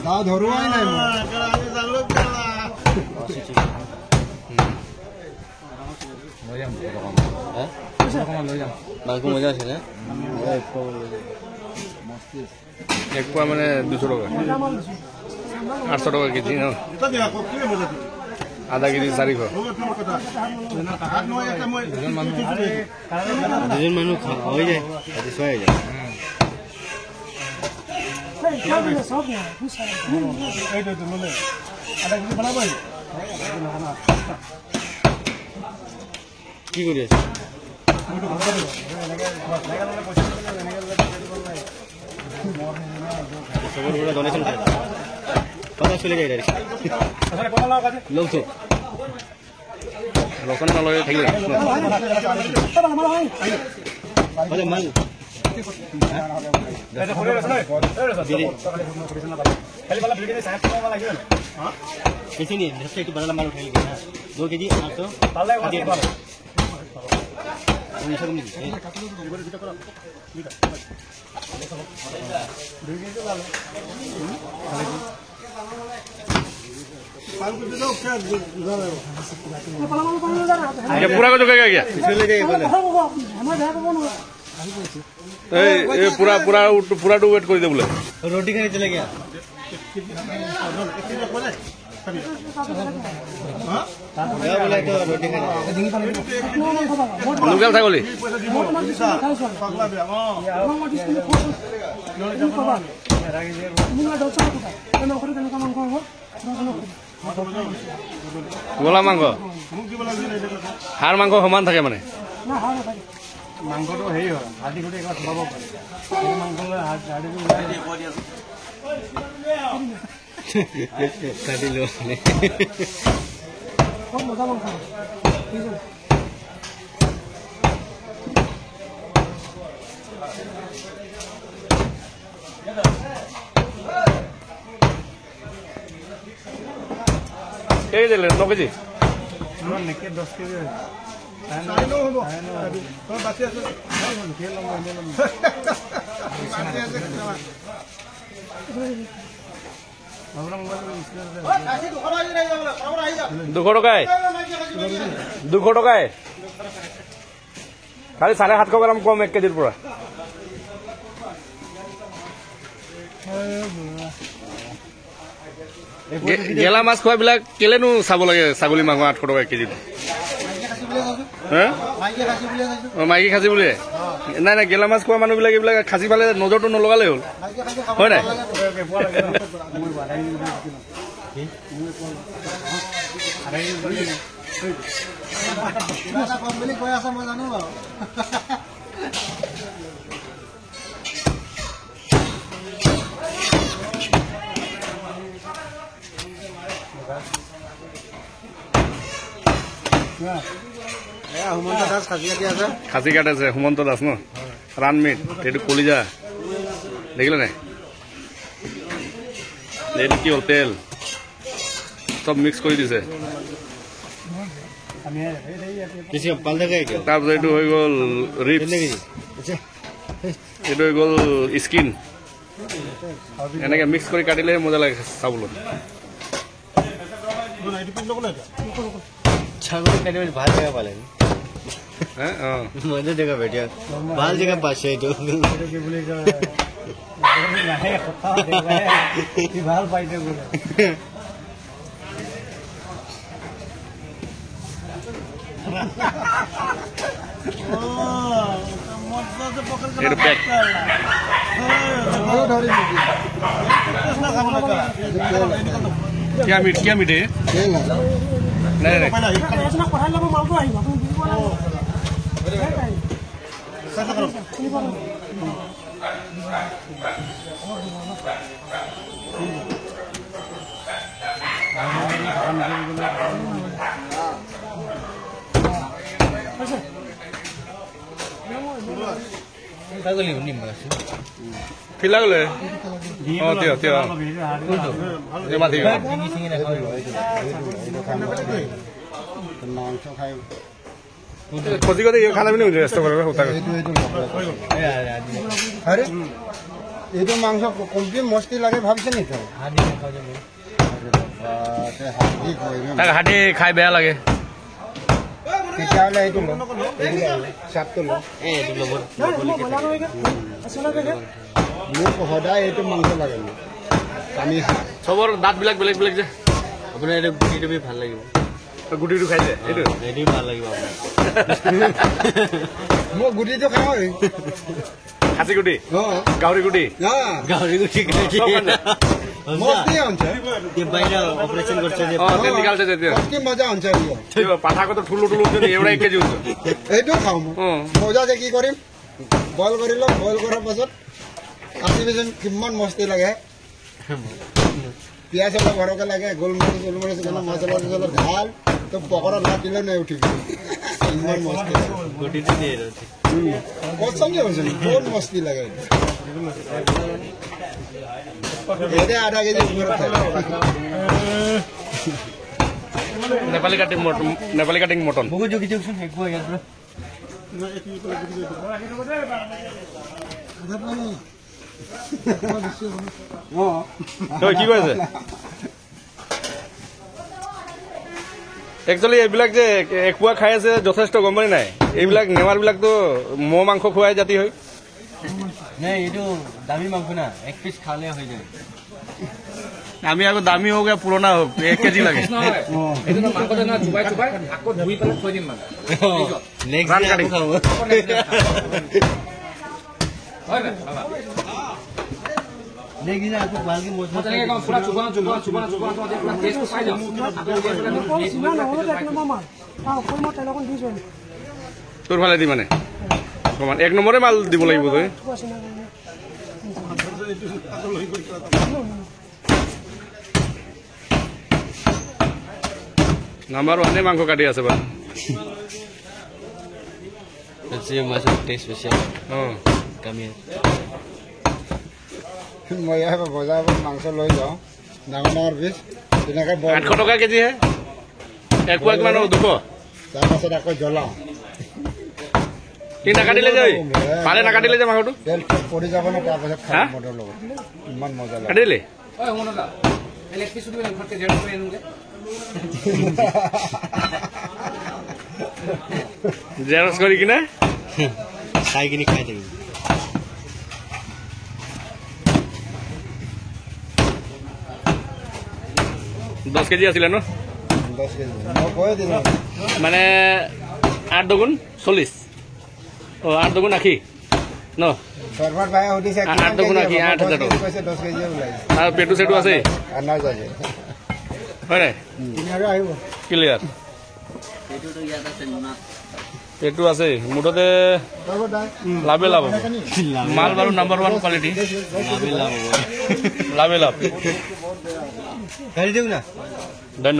দাও ধৰোৱাই নাই মাংস মজা আছে না এক পোৱা মানে 200 টকা 800 টকা কেজি ন আধা কেজি 400 দুজন মানুহ হৈ যায় হৈ যায় কি কৰি আছে সবৰ পৰা ডনেশ্যন খায় কথা চলে যায় লওঁছো ৰচনা নলয় থাকিলে মাল कैसे नहीं सबसे एक बड़ा माल उठाएंगे 2 केजी 800 पूरा को जो क्या गया पूरा पूरा पूरा टू वेट कर दे बोले रोटी खाने चले गया बोला तो रोटी खाने लोकल ছাগলী গোলা মাংস হাড় মাংস সমান থাকে মানে মাংসটো হেৰি হয় হাড়ি গুটি একবাৰ সোমাব পাৰে মাংসলৈ হাড়িটো কাটি লো মজা মাংস এই দিলে 9 কেজি নেকে 10 কেজি দুশ টকায় খালি 750 গ্রাম কম 1 কেজির পৰা গেলা মাছ খোৱাবিলাক কেলেনো চাব লাগে ছাগলী মাংস 800 টকা 1 কেজি মাইকী খাচী বুলিয়ে নাই নাই গেলা মাছ খোৱা মানুহবিলাক এইবিলাক খাচী পালে নজৰটো নলগালে হ'ল হয় নাই খাচী কাট আছে সুমন্ত দাস ন রানমিট এইটো কলিজা দেখিলে নাই এইটো কি হ'ল তেল সব মিক্স কৰি দিছে তাৰপিছত এইটো হৈ গ'ল ৰিপছ এইটো হৈ গ'ল স্কিন এনেকে মিক্স কৰি কাটিলেহে মজা লাগে চাবলৈ ছাগলী কাটিবলৈ ভাল জেগা পালে মজা জেগা বেটিয়া ভাল জেগা পাইছে এইটো কি বুলি কয় ভাল পাইছে বোলে क्या मीट है नहीं नहीं Pila gole? Oh, tiyo. Dia mati kan? Kodi kodi yo khana bhi nahi resto kar raha hota hai. এইটো মাংস কমপ্লিট মস্তি লাগে ভাবিছে নেকি তই? হাঁড়ি নাখাওঁ যে মই। হাঁহি কয় ন? তাক হাঁহি খাই বেয়া লাগে। তেতিয়াহ'লে এইটো ল, চাপটো ল। এইটো ল'ব মোক সদায় এইটো মাংস লাগে মোক। আমি চবৰ দাঁতবিলাক বেলেগ বেলেগ যে। আপোনাৰ এইটো গুটিটো ভাল লাগিব। গুটিটো খাইছে এইটো এইটো ভাল লাগিব আপোনাৰ। মই গুটিটো খাওঁ। খাচী গুটি গাহৰি গুটি গাহৰি গুটি বাহিৰা অপাৰেশ্যন করছে যে নিকালছে যেতিয়া কি মজা আনছে পাঠাকতো ঠুলো ঠুলো এওড়া এক কেজি উঠছে এইটো খাওঁ মই মজা যে কি কৰিম বইল কৰি লম বইল কৰাৰ পাছত কাটিবিচোন কিমান মস্তি লাগে পিঁয়াজ অলপ ঘৰকে লাগে গোলমৰিচ মছলা চছলা ঢাল তো পকৰা ভাত দিলে নাই উঠিব ইমান মস্তি গুটিটো দিয়ে পচন্দ হৈছে বহুত মস্তি লাগে এটা আধা কেজি নেপালী কাটিং মটন বহুত জুগি দিয়কচোন একো ইয়াৰ পৰা কি কৈ আছে একচুৱেলি এইবিলাক যে একুৱা খাই আছে যথেষ্ট গম পাই নাই এইবিলাক নেৱাৰবিলাকতো মহ মাংস খোৱাই জাতি হয় নাই এইটো দামী মাংস না এক পিচ খালে হৈ যায় আমি আকৌ দামী হোক পুৰণা হোক 1 কেজি লাগে তোৰ ফালে দি মানে অকণমান 1 নম্বৰে মাল দিব লাগিব তই নাম্বাৰ 1 মাংস কাটি আছে বাৰু মাছৰ টেষ্ট বেছি কামি মই বজাৰৰ পৰা মাংস লৈ যাওঁ ডাঙৰ ডাঙৰ পিচ তেনেকৈ 800 টকা কেজি হে একুৱা কিমান 200 তাৰপাছত আকৌ জ্বলাওঁ কি নাকাটিলে যাবি পালে নাকাটিলে যে মাংসটো তেল পৰি যাব না তাৰপাছত খাওঁ মটৰ লগত ইমান মজা লাগে কাটিলে জেৰক্স কৰি কিনে খাই কিনি খাই থাকিব 10 কেজি আছিলে ন 10 কেজি মই কৈ দিলোঁ মানে 8 দুগুণ 40 8 দুগুণ 80 ন সৰ্বাত ভাই সুধিছে 8 দুগুণ 80 8,000 টকা কৈছে 10 কেজি ওলাইছে আৰু পেটু চেটু আছে আনাজ আছে হয় নাই আৰু আহিব ক্লিয়াৰ পেটু আছে মুঠতে লাভে লাভ মাল বাৰু নাম্বাৰ 1 কোৱালিটি লাভে লাভ গাড়ী দিওঁ না ধন্যবাদ